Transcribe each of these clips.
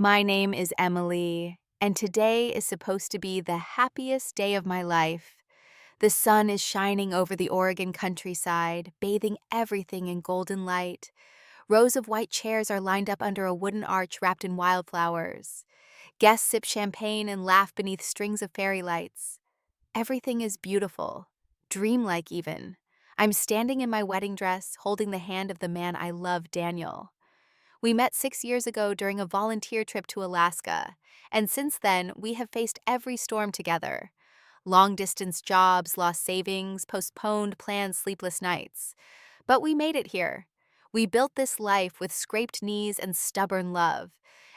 My name is Emily, and today is supposed to be the happiest day of my life. The sun is shining over the Oregon countryside, bathing everything in golden light. Rows of white chairs are lined up under a wooden arch wrapped in wildflowers. Guests sip champagne and laugh beneath strings of fairy lights. Everything is beautiful, dreamlike even. I'm standing in my wedding dress, holding the hand of the man I love, Daniel. We met 6 years ago during a volunteer trip to Alaska, and since then, we have faced every storm together. Long distance jobs, lost savings, postponed planned sleepless nights. But we made it here. We built this life with scraped knees and stubborn love.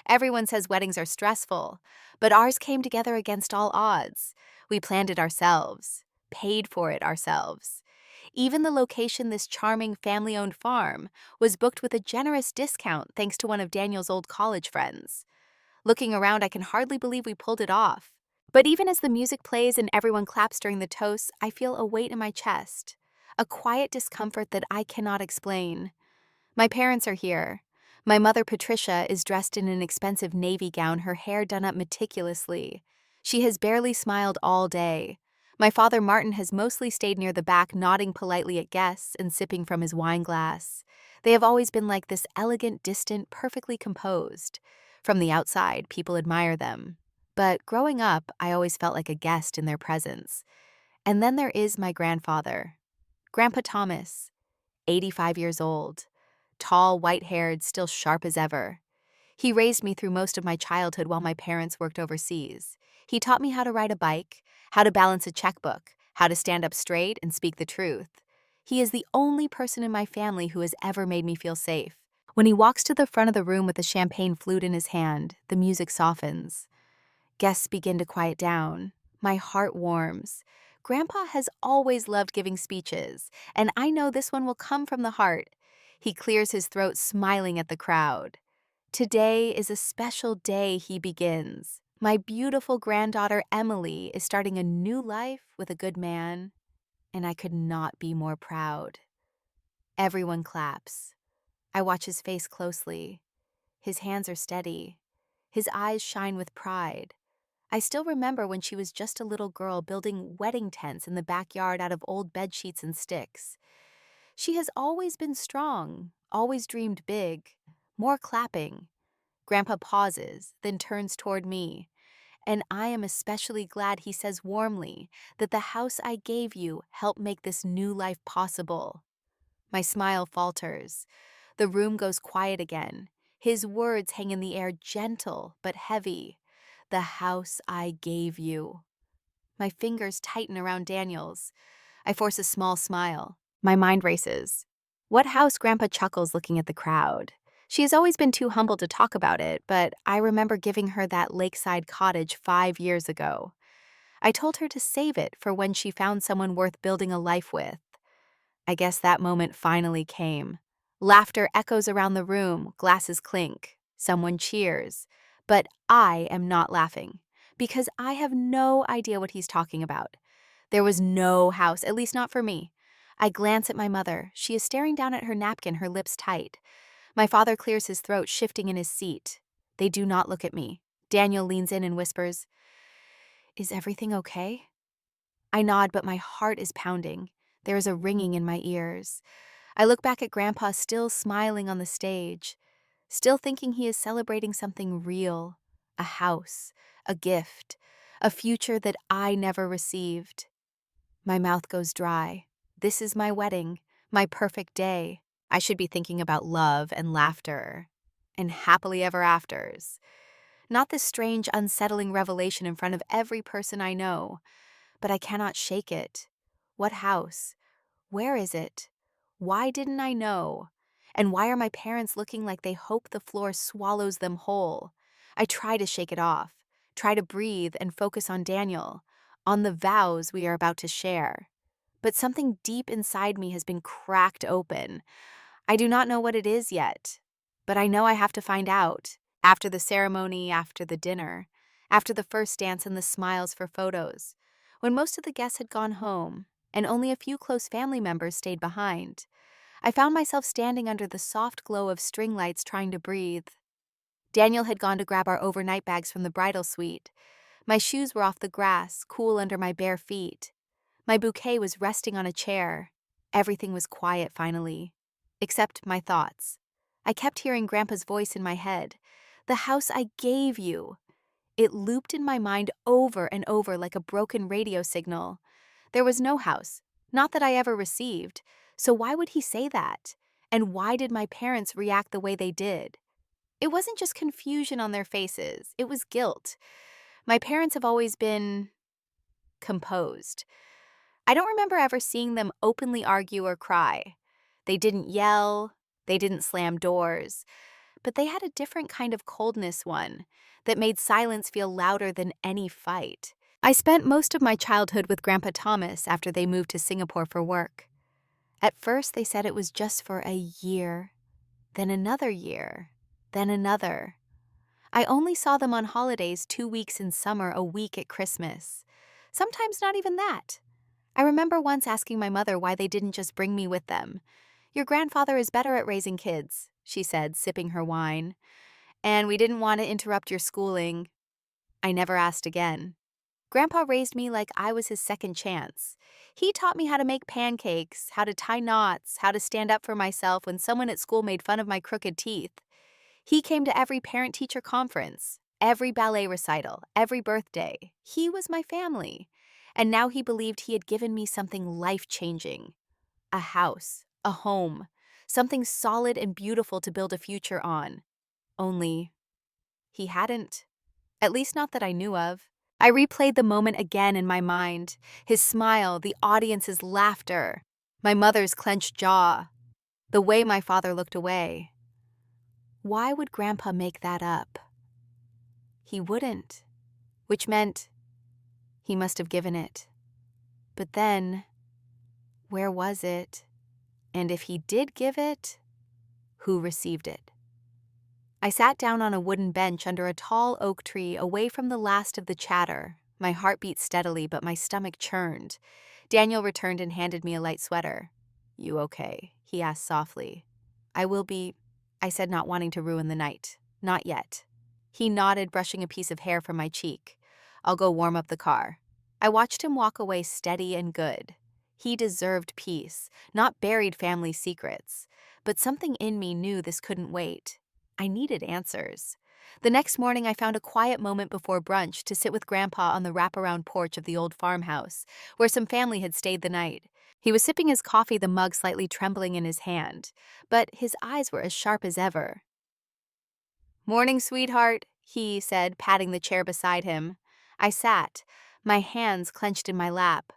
Everyone says weddings are stressful, but ours came together against all odds. We planned it ourselves, paid for it ourselves. Even the location, this charming family owned farm, was booked with a generous discount thanks to one of Daniel's old college friends. Looking around, I can hardly believe we pulled it off. But even as the music plays and everyone claps during the toast, I feel a weight in my chest, a quiet discomfort that I cannot explain. My parents are here. My mother, Patricia, is dressed in an expensive navy gown, her hair done up meticulously. She has barely smiled all day. My father, Martin, has mostly stayed near the back, nodding politely at guests and sipping from his wine glass. They have always been like this, elegant, distant, perfectly composed. From the outside, people admire them. But growing up, I always felt like a guest in their presence. And then there is my grandfather, Grandpa Thomas, 85 years old. Tall, white-haired, still sharp as ever. He raised me through most of my childhood while my parents worked overseas. He taught me how to ride a bike, how to balance a checkbook, how to stand up straight and speak the truth. He is the only person in my family who has ever made me feel safe. When he walks to the front of the room with a champagne flute in his hand, the music softens. Guests begin to quiet down. My heart warms. Grandpa has always loved giving speeches, and I know this one will come from the heart. He clears his throat, smiling at the crowd. Today is a special day, he begins. My beautiful granddaughter Emily is starting a new life with a good man, and I could not be more proud. Everyone claps. I watch his face closely. His hands are steady. His eyes shine with pride. I still remember when she was just a little girl building wedding tents in the backyard out of old bed sheets and sticks. She has always been strong, always dreamed big. More clapping. Grandpa pauses, then turns toward me, and I am especially glad he says warmly that the house I gave you helped make this new life possible. My smile falters. The room goes quiet again. His words hang in the air, gentle but heavy. The house I gave you. My fingers tighten around Daniel's. I force a small smile. My mind races. What house? Grandpa chuckles, looking at the crowd. She has always been too humble to talk about it, but I remember giving her that lakeside cottage 5 years ago. I told her to save it for when she found someone worth building a life with. I guess that moment finally came. Laughter echoes around the room, glasses clink, someone cheers. But I am not laughing, because I have no idea what he's talking about. There was no house, at least not for me. I glance at my mother. She is staring down at her napkin, her lips tight. My father clears his throat, shifting in his seat. They do not look at me. Daniel leans in and whispers, "Is everything okay?" I nod, but my heart is pounding. There is a ringing in my ears. I look back at Grandpa, still smiling on the stage, still thinking he is celebrating something real, a house, a gift, a future that I never received. My mouth goes dry. This is my wedding, my perfect day. I should be thinking about love and laughter and happily ever afters. Not this strange, unsettling revelation in front of every person I know, but I cannot shake it. What house? Where is it? Why didn't I know? And why are my parents looking like they hope the floor swallows them whole? I try to shake it off, try to breathe and focus on Daniel, on the vows we are about to share. But something deep inside me has been cracked open. I do not know what it is yet, but I know I have to find out. After the ceremony, after the dinner, after the first dance and the smiles for photos, when most of the guests had gone home and only a few close family members stayed behind, I found myself standing under the soft glow of string lights trying to breathe. Daniel had gone to grab our overnight bags from the bridal suite. My shoes were off the grass, cool under my bare feet. My bouquet was resting on a chair. Everything was quiet finally, except my thoughts. I kept hearing Grandpa's voice in my head. "The house I gave you." It looped in my mind over and over like a broken radio signal. There was no house, not that I ever received, so why would he say that? And why did my parents react the way they did? It wasn't just confusion on their faces, it was guilt. My parents have always been composed. I don't remember ever seeing them openly argue or cry. They didn't yell, they didn't slam doors, but they had a different kind of coldness, one that made silence feel louder than any fight. I spent most of my childhood with Grandpa Thomas after they moved to Singapore for work. At first, they said it was just for a year, then another year, then another. I only saw them on holidays 2 weeks in summer, a week at Christmas. Sometimes not even that. I remember once asking my mother why they didn't just bring me with them. "Your grandfather is better at raising kids," she said, sipping her wine. "And we didn't want to interrupt your schooling." I never asked again. Grandpa raised me like I was his second chance. He taught me how to make pancakes, how to tie knots, how to stand up for myself when someone at school made fun of my crooked teeth. He came to every parent-teacher conference, every ballet recital, every birthday. He was my family. And now he believed he had given me something life-changing. A house, a home, something solid and beautiful to build a future on. Only, he hadn't. At least not that I knew of. I replayed the moment again in my mind. His smile, the audience's laughter, my mother's clenched jaw, the way my father looked away. Why would Grandpa make that up? He wouldn't, which meant he must have given it. But then, where was it? And if he did give it, who received it? I sat down on a wooden bench under a tall oak tree away from the last of the chatter. My heart beat steadily, but my stomach churned. Daniel returned and handed me a light sweater. "You okay?" he asked softly. "I will be," I said, not wanting to ruin the night. "Not yet." He nodded, brushing a piece of hair from my cheek. "I'll go warm up the car." I watched him walk away steady and good. He deserved peace, not buried family secrets. But something in me knew this couldn't wait. I needed answers. The next morning, I found a quiet moment before brunch to sit with Grandpa on the wraparound porch of the old farmhouse, where some family had stayed the night. He was sipping his coffee, the mug slightly trembling in his hand, but his eyes were as sharp as ever. "Morning, sweetheart," he said, patting the chair beside him. I sat, my hands clenched in my lap.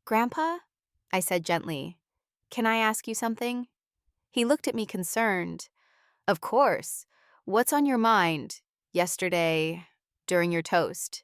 "Grandpa?" I said gently. "Can I ask you something?" He looked at me concerned. "Of course. What's on your mind? Yesterday, during your toast.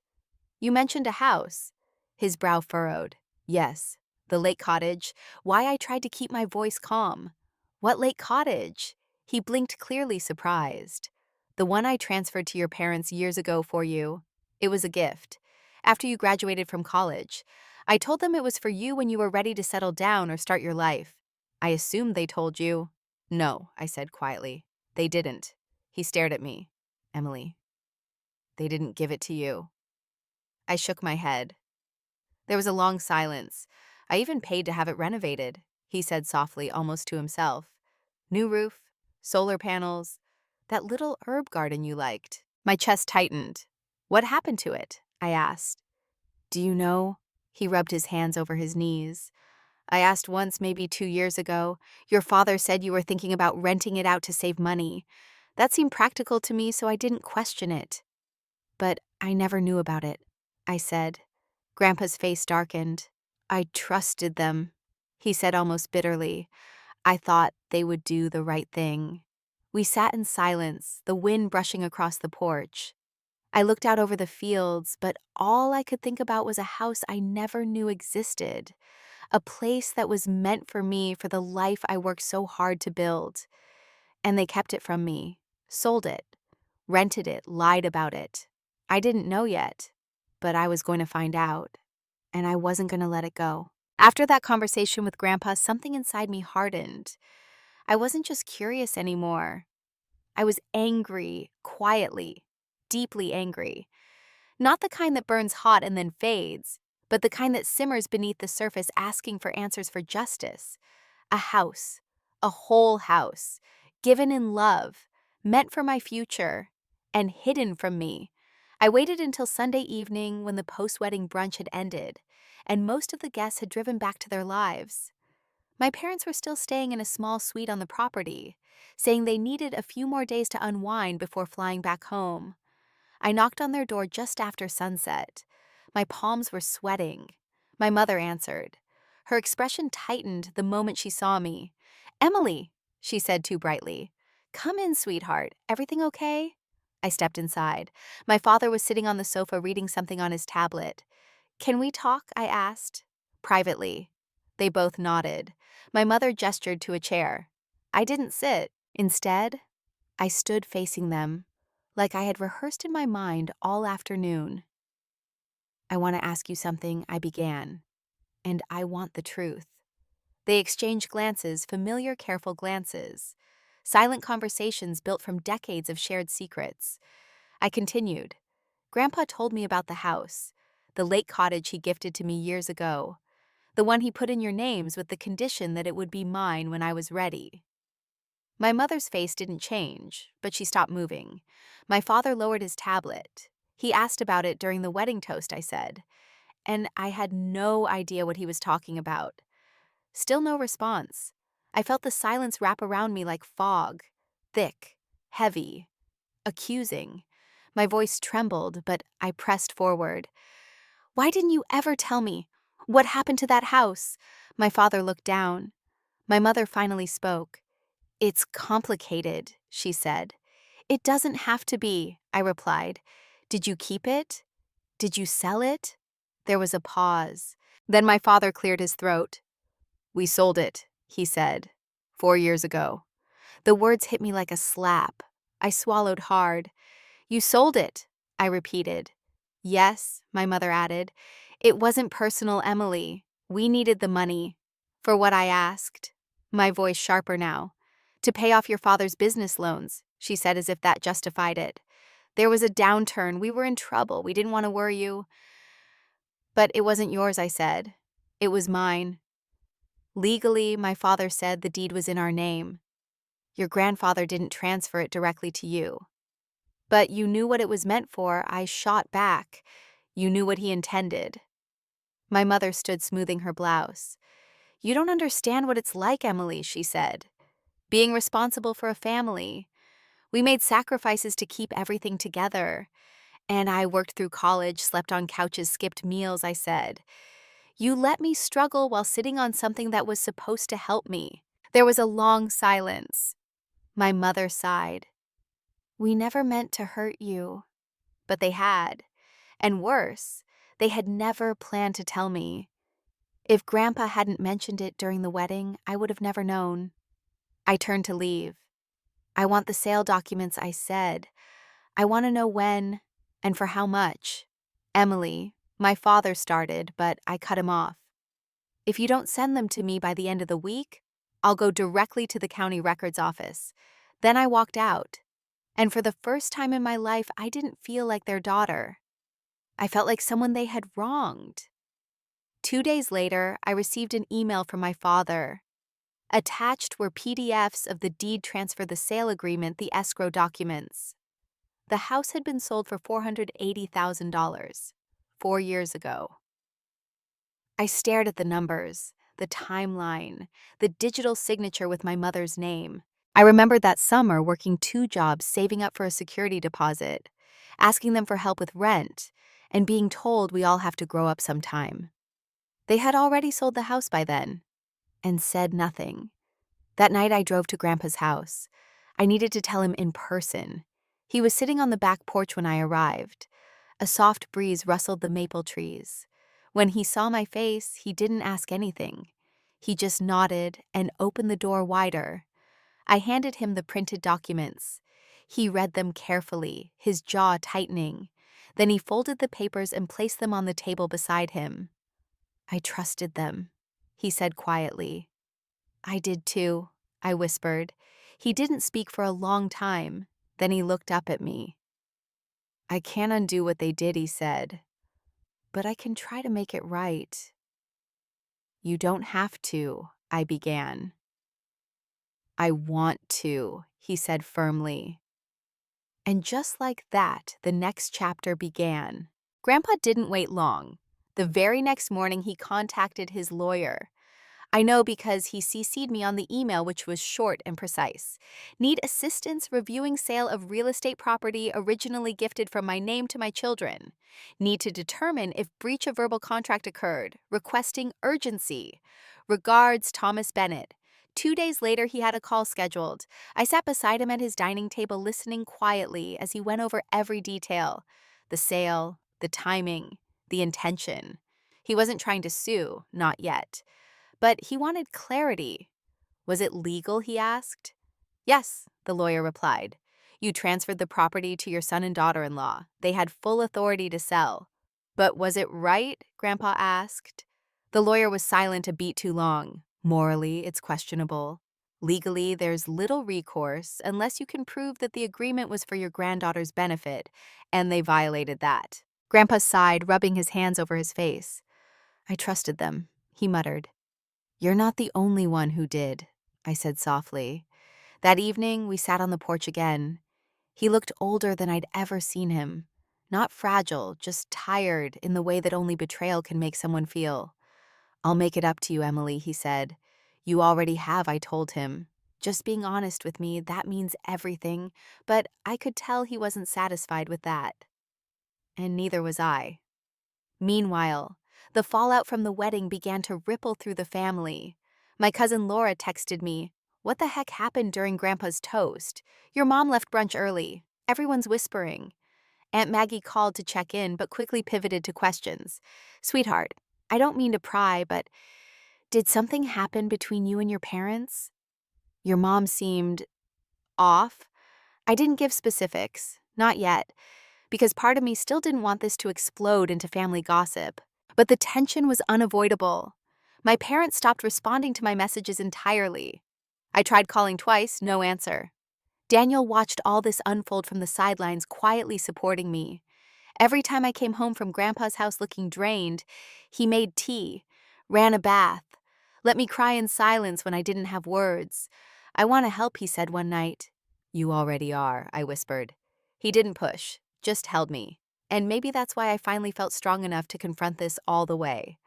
You mentioned a house." His brow furrowed. "Yes, the lake cottage. Why I tried to keep my voice calm." "What lake cottage?" He blinked, clearly surprised. "The one I transferred to your parents years ago for you. It was a gift. After you graduated from college. I told them it was for you when you were ready to settle down or start your life. I assumed they told you." "No," I said quietly. "They didn't." He stared at me. "Emily, they didn't give it to you." I shook my head. There was a long silence. "I even paid to have it renovated," he said softly, almost to himself. "New roof, solar panels, that little herb garden you liked." My chest tightened. "What happened to it?" I asked. "Do you know?" He rubbed his hands over his knees. "I asked once, maybe 2 years ago. Your father said you were thinking about renting it out to save money. That seemed practical to me, so I didn't question it. But I never knew about it," I said. Grandpa's face darkened. "I trusted them," he said almost bitterly. "I thought they would do the right thing." We sat in silence, the wind brushing across the porch. I looked out over the fields, but all I could think about was a house I never knew existed. A place that was meant for me, for the life I worked so hard to build. And they kept it from me, sold it, rented it, lied about it. I didn't know yet, but I was going to find out, and I wasn't going to let it go. After that conversation with Grandpa, something inside me hardened. I wasn't just curious anymore. I was angry, quietly, deeply angry. Not the kind that burns hot and then fades, but the kind that simmers beneath the surface asking for answers for justice. A house, a whole house, given in love, meant for my future, and hidden from me. I waited until Sunday evening when the post-wedding brunch had ended, and most of the guests had driven back to their lives. My parents were still staying in a small suite on the property, saying they needed a few more days to unwind before flying back home. I knocked on their door just after sunset. My palms were sweating. My mother answered. Her expression tightened the moment she saw me. "Emily," she said too brightly. "Come in, sweetheart. Everything okay?" I stepped inside. My father was sitting on the sofa reading something on his tablet. "Can we talk?" I asked. "Privately." They both nodded. My mother gestured to a chair. I didn't sit. Instead, I stood facing them, like I had rehearsed in my mind all afternoon. "I want to ask you something," I began, "and I want the truth." They exchanged glances, familiar, careful glances. Silent conversations built from decades of shared secrets. I continued. "Grandpa told me about the house, the lake cottage he gifted to me years ago, the one he put in your names with the condition that it would be mine when I was ready." My mother's face didn't change, but she stopped moving. My father lowered his tablet. "He asked about it during the wedding toast," I said, and I had no idea what he was talking about. Still no response. I felt the silence wrap around me like fog, thick, heavy, accusing. My voice trembled, but I pressed forward. "Why didn't you ever tell me? What happened to that house?" My father looked down. My mother finally spoke. "It's complicated," she said. "It doesn't have to be," I replied. "Did you keep it? Did you sell it?" There was a pause. Then my father cleared his throat. "We sold it," he said, 4 years ago. The words hit me like a slap. I swallowed hard. "You sold it," I repeated. "Yes," my mother added. "It wasn't personal, Emily. We needed the money." "For what?" I asked, my voice sharper now. "To pay off your father's business loans," she said as if that justified it. "There was a downturn. We were in trouble. We didn't want to worry you." "But it wasn't yours," I said. "It was mine. Legally, my father said the deed was in our name. Your grandfather didn't transfer it directly to you. But you knew what it was meant for." I shot back. "You knew what he intended." My mother stood smoothing her blouse. "You don't understand what it's like, Emily," she said. "Being responsible for a family. We made sacrifices to keep everything together. And I worked through college, slept on couches, skipped meals," I said. "You let me struggle while sitting on something that was supposed to help me." There was a long silence. My mother sighed. "We never meant to hurt you." But they had. And worse, they had never planned to tell me. If Grandpa hadn't mentioned it during the wedding, I would have never known. I turned to leave. "I want the sale documents," I said. "I want to know when and for how much." "Emily," my father started, but I cut him off. "If you don't send them to me by the end of the week, I'll go directly to the county records office." Then I walked out. And for the first time in my life, I didn't feel like their daughter. I felt like someone they had wronged. 2 days later, I received an email from my father. Attached were PDFs of the deed transfer, the sale agreement, the escrow documents. The house had been sold for $480,000, 4 years ago. I stared at the numbers, the timeline, the digital signature with my mother's name. I remembered that summer working 2 jobs, saving up for a security deposit, asking them for help with rent, and being told we all have to grow up sometime. They had already sold the house by then, and said nothing. That night I drove to Grandpa's house. I needed to tell him in person. He was sitting on the back porch when I arrived. A soft breeze rustled the maple trees. When he saw my face, he didn't ask anything. He just nodded and opened the door wider. I handed him the printed documents. He read them carefully, his jaw tightening. Then he folded the papers and placed them on the table beside him. "I trusted them," he said quietly. "I did too," I whispered. He didn't speak for a long time. Then he looked up at me. "I can't undo what they did," he said, "but I can try to make it right." "You don't have to," I began. "I want to," he said firmly. And just like that, the next chapter began. Grandpa didn't wait long. The very next morning, he contacted his lawyer. I know because he CC'd me on the email, which was short and precise. "Need assistance reviewing sale of real estate property originally gifted from my name to my children. Need to determine if breach of verbal contract occurred. Requesting urgency. Regards, Thomas Bennett." 2 days later, he had a call scheduled. I sat beside him at his dining table listening quietly as he went over every detail. The sale, the timing, the intention. He wasn't trying to sue, not yet. But he wanted clarity. "Was it legal?" he asked. "Yes," the lawyer replied. "You transferred the property to your son and daughter-in-law. They had full authority to sell." "But was it right?" Grandpa asked. The lawyer was silent a beat too long. "Morally, it's questionable. Legally, there's little recourse unless you can prove that the agreement was for your granddaughter's benefit, and they violated that." Grandpa sighed, rubbing his hands over his face. "I trusted them," he muttered. "You're not the only one who did," I said softly. That evening, we sat on the porch again. He looked older than I'd ever seen him. Not fragile, just tired in the way that only betrayal can make someone feel. "I'll make it up to you, Emily," he said. "You already have," I told him. Just being honest with me, that means everything, but I could tell he wasn't satisfied with that. And neither was I. Meanwhile, the fallout from the wedding began to ripple through the family. My cousin Laura texted me, "What the heck happened during Grandpa's toast? Your mom left brunch early. Everyone's whispering." Aunt Maggie called to check in, but quickly pivoted to questions. "Sweetheart, I don't mean to pry, but did something happen between you and your parents? Your mom seemed off." I didn't give specifics, not yet, because part of me still didn't want this to explode into family gossip. But the tension was unavoidable. My parents stopped responding to my messages entirely. I tried calling twice, no answer. Daniel watched all this unfold from the sidelines, quietly supporting me. Every time I came home from Grandpa's house looking drained, he made tea, ran a bath, let me cry in silence when I didn't have words. "I want to help," he said one night. "You already are," I whispered. He didn't push, just held me. And maybe that's why I finally felt strong enough to confront this all the way.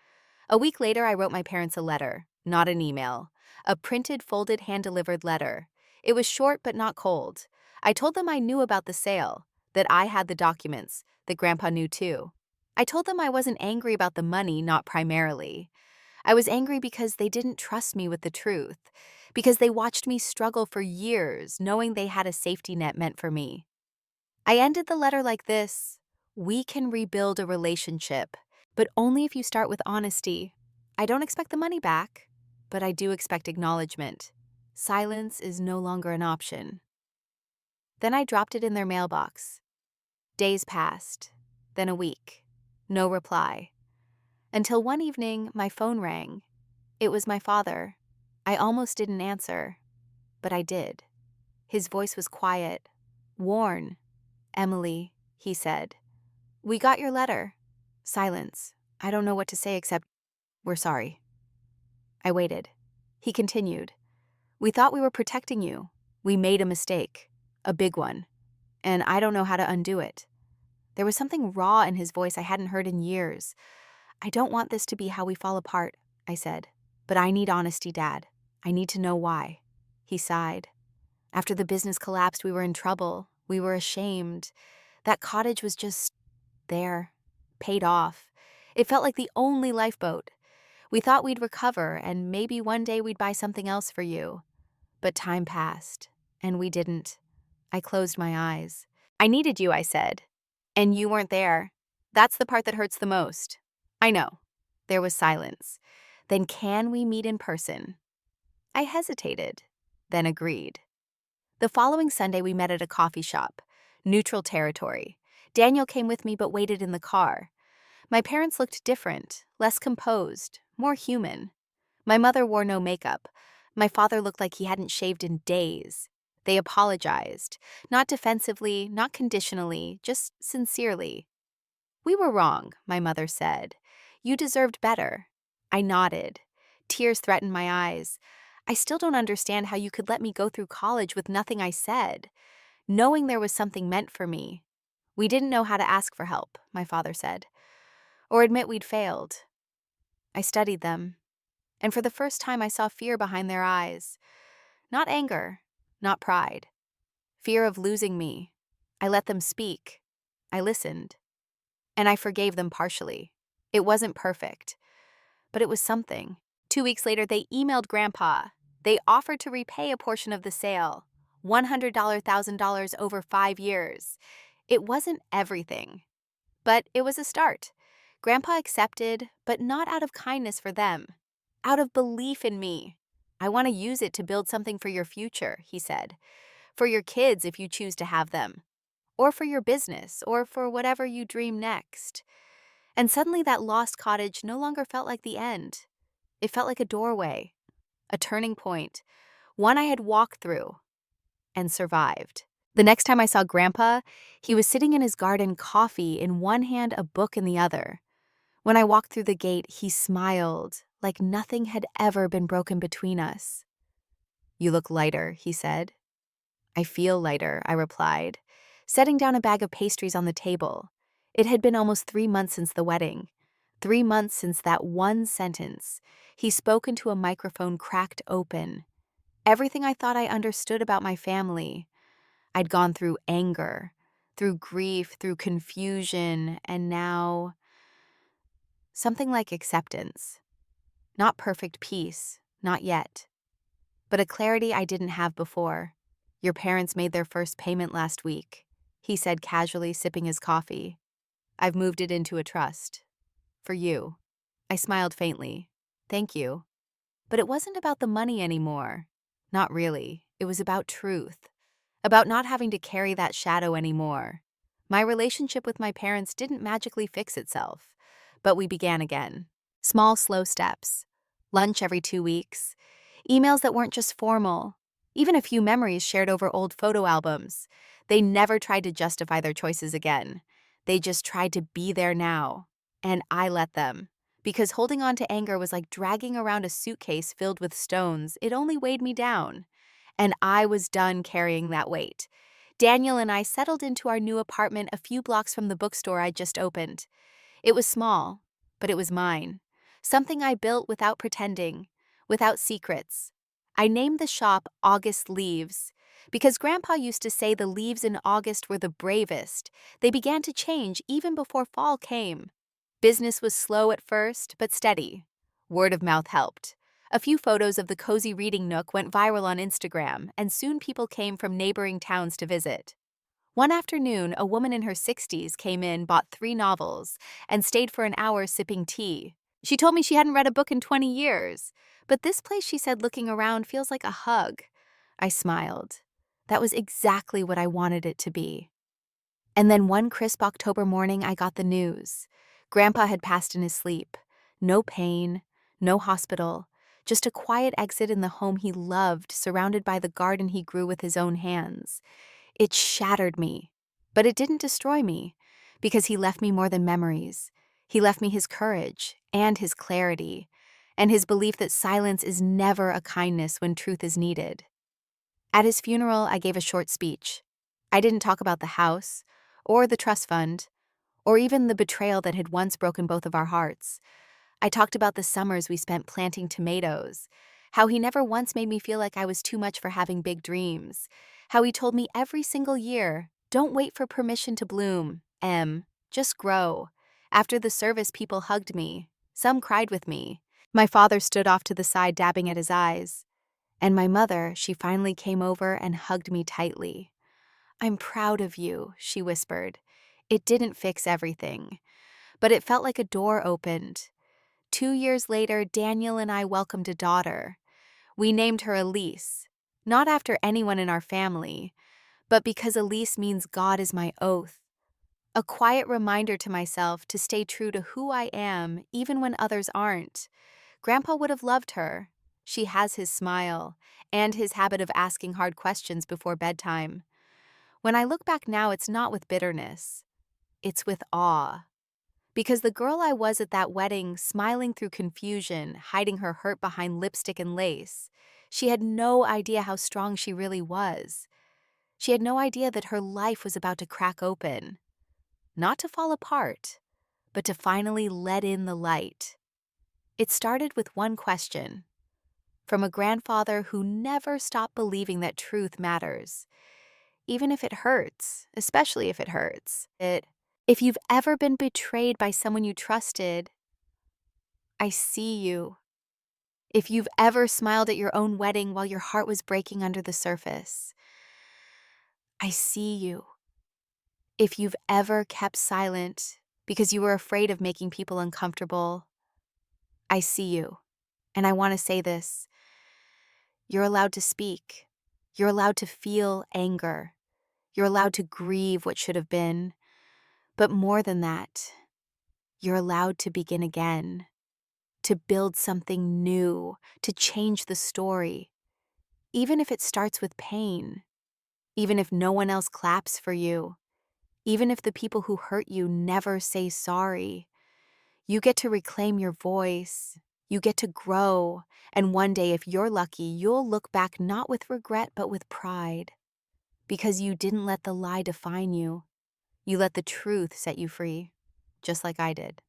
A week later, I wrote my parents a letter, not an email. A printed, folded, hand-delivered letter. It was short but not cold. I told them I knew about the sale, that I had the documents, that Grandpa knew too. I told them I wasn't angry about the money, not primarily. I was angry because they didn't trust me with the truth, because they watched me struggle for years, knowing they had a safety net meant for me. I ended the letter like this: "We can rebuild a relationship, but only if you start with honesty. I don't expect the money back, but I do expect acknowledgement. Silence is no longer an option." Then I dropped it in their mailbox. Days passed, then a week. No reply. Until one evening, my phone rang. It was my father. I almost didn't answer, but I did. His voice was quiet, worn. "Emily," he said, "we got your letter." Silence. I don't know what to say except, "We're sorry." I waited. He continued, "We thought we were protecting you. We made a mistake. A big one. And I don't know how to undo it." There was something raw in his voice I hadn't heard in years. "I don't want this to be how we fall apart," I said. "But I need honesty, Dad. I need to know why." He sighed. "After the business collapsed, we were in trouble. We were ashamed. That cottage was just there, paid off. It felt like the only lifeboat. We thought we'd recover, and maybe one day we'd buy something else for you. But time passed, and we didn't." I closed my eyes. "I needed you," I said. "And you weren't there. That's the part that hurts the most." "I know." There was silence. "Then can we meet in person?" I hesitated, then agreed. The following Sunday, we met at a coffee shop. Neutral territory. Daniel came with me but waited in the car. My parents looked different, less composed, more human. My mother wore no makeup. My father looked like he hadn't shaved in days. They apologized, not defensively, not conditionally, just sincerely. "We were wrong," my mother said. "You deserved better." I nodded. Tears threatened my eyes. "I still don't understand how you could let me go through college with nothing I said, knowing there was something meant for me." "We didn't know how to ask for help," my father said, "or admit we'd failed." I studied them, and for the first time I saw fear behind their eyes. Not anger, not pride. Fear of losing me. I let them speak. I listened. And I forgave them partially. It wasn't perfect, but it was something. 2 weeks later, they emailed Grandpa. They offered to repay a portion of the sale, $100,000 over 5 years. It wasn't everything, but it was a start. Grandpa accepted, but not out of kindness for them, out of belief in me. "I want to use it to build something for your future," he said. "For your kids if you choose to have them, or for your business, or for whatever you dream next." And suddenly that lost cottage no longer felt like the end. It felt like a doorway, a turning point, one I had walked through and survived. The next time I saw Grandpa, he was sitting in his garden, coffee in one hand, a book in the other. When I walked through the gate, he smiled like nothing had ever been broken between us. "You look lighter," he said. "I feel lighter," I replied, setting down a bag of pastries on the table. It had been almost 3 months since the wedding. 3 months since that one sentence. He spoke into a microphone cracked open. Everything I thought I understood about my family. I'd gone through anger, through grief, through confusion, and now something like acceptance. Not perfect peace, not yet, but a clarity I didn't have before. "Your parents made their first payment last week," he said casually, sipping his coffee. "I've moved it into a trust. For you." I smiled faintly. "Thank you." But it wasn't about the money anymore. Not really. It was about truth. About not having to carry that shadow anymore. My relationship with my parents didn't magically fix itself, but we began again. Small, slow steps. Lunch every 2 weeks. Emails that weren't just formal. Even a few memories shared over old photo albums. They never tried to justify their choices again. They just tried to be there now. And I let them. Because holding on to anger was like dragging around a suitcase filled with stones. It only weighed me down. And I was done carrying that weight. Daniel and I settled into our new apartment a few blocks from the bookstore I'd just opened. It was small, but it was mine. Something I built without pretending, without secrets. I named the shop August Leaves because Grandpa used to say the leaves in August were the bravest. They began to change even before fall came. Business was slow at first, but steady. Word of mouth helped. A few photos of the cozy reading nook went viral on Instagram, and soon people came from neighboring towns to visit. One afternoon, a woman in her 60s came in, bought 3 novels, and stayed for an hour sipping tea. She told me she hadn't read a book in 20 years. "But this place," she said, looking around, "feels like a hug." I smiled. That was exactly what I wanted it to be. And then one crisp October morning, I got the news. Grandpa had passed in his sleep. No pain, no hospital, just a quiet exit in the home he loved, surrounded by the garden he grew with his own hands. It shattered me, but it didn't destroy me, because he left me more than memories. He left me his courage and his clarity, and his belief that silence is never a kindness when truth is needed. At his funeral, I gave a short speech. I didn't talk about the house, or the trust fund, or even the betrayal that had once broken both of our hearts. I talked about the summers we spent planting tomatoes, how he never once made me feel like I was too much for having big dreams, how he told me every single year, "Don't wait for permission to bloom, just grow." After the service, people hugged me. Some cried with me. My father stood off to the side, dabbing at his eyes. And my mother, she finally came over and hugged me tightly. "I'm proud of you," she whispered. It didn't fix everything, but it felt like a door opened. 2 years later, Daniel and I welcomed a daughter. We named her Elise, not after anyone in our family, but because Elise means "God is my oath." A quiet reminder to myself to stay true to who I am, even when others aren't. Grandpa would have loved her, She has his smile and his habit of asking hard questions before bedtime. When I look back now, it's not with bitterness, it's with awe. Because the girl I was at that wedding, smiling through confusion, hiding her hurt behind lipstick and lace, she had no idea how strong she really was. She had no idea that her life was about to crack open. Not to fall apart, but to finally let in the light. It started with one question from a grandfather who never stopped believing that truth matters, even if it hurts, especially if it hurts. If you've ever been betrayed by someone you trusted, I see you. If you've ever smiled at your own wedding while your heart was breaking under the surface, I see you. If you've ever kept silent because you were afraid of making people uncomfortable, I see you. And I want to say this. You're allowed to speak. You're allowed to feel anger. You're allowed to grieve what should have been. But more than that, you're allowed to begin again, to build something new, to change the story. Even if it starts with pain, even if no one else claps for you, even if the people who hurt you never say sorry, you get to reclaim your voice. You get to grow. And one day, if you're lucky, you'll look back not with regret, but with pride. Because you didn't let the lie define you. You let the truth set you free, just like I did.